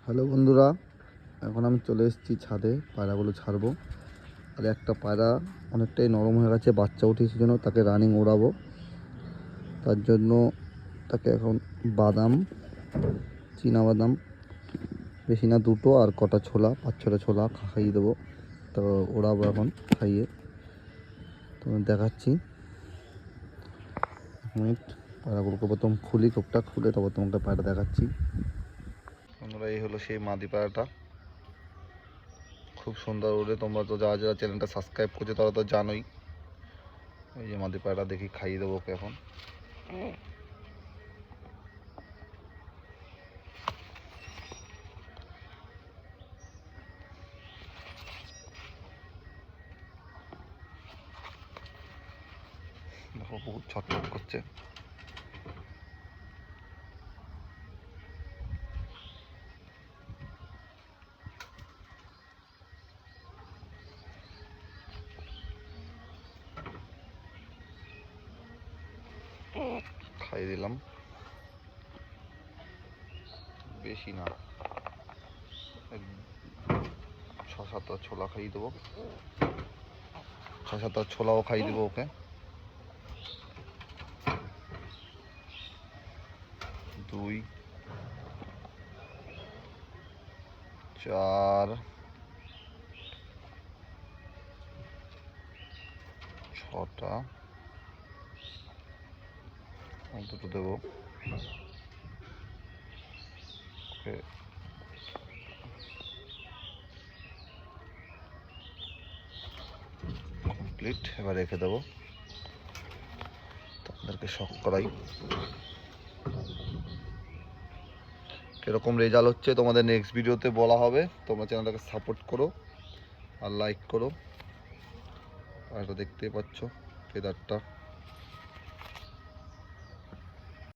Hello বন্ধুরা, এখন আমি চলে এসেছি ছাদে পায়রাগুলো ছাড়বো। আর একটা পায়রা অনেকটাই নরম হয়ে গেছে, বাচ্চা উঠেছে জন্য তাকে রানিং ওড়াবো। তার জন্য তাকে এখন বাদাম, বাদাম বেশি না দুটো আর কটা ছোলা, 5-6টা ছোলা খাইয়ে দেবো। তো ওড়াবো এখন খাইয়ে, তোমার দেখাচ্ছি। মিনিট, পায়রাগুলোকে প্রথম খুলি, কোপটা খুলে তারপর তোমাকে পায়রা দেখাচ্ছি। বন্ধুরা, এই হলো সেই মাদি পায়রাটা, খুব সুন্দর ওড়ে। তোমরা তো যারা যারা চ্যানেলটা সাবস্ক্রাইব করছো তারা তো জানোই। এই যে মাদি পায়রা, দেখি খাইয়ে দেবো ওকে এখন। দেখো বহুত ছটফট করছে। খাইয়ে দিলাম, বেশি না, 6-7টা ছোলা খাইয়ে দেবো। 6-7টা ছোলাও খাইয়ে দেবো ওকে। 2, 4, 6টা দুটো দেবো ওকে। কমপ্লিট, এবার রেখে দেবো। তাদেরকে শখ করাই। কীরকম রেজাল্ট হচ্ছে তোমাদের নেক্সট ভিডিওতে বলা হবে। তোমরা চ্যানেলটাকে সাপোর্ট করো আর লাইক করো। আর দেখতে পাচ্ছ ফেদারটা।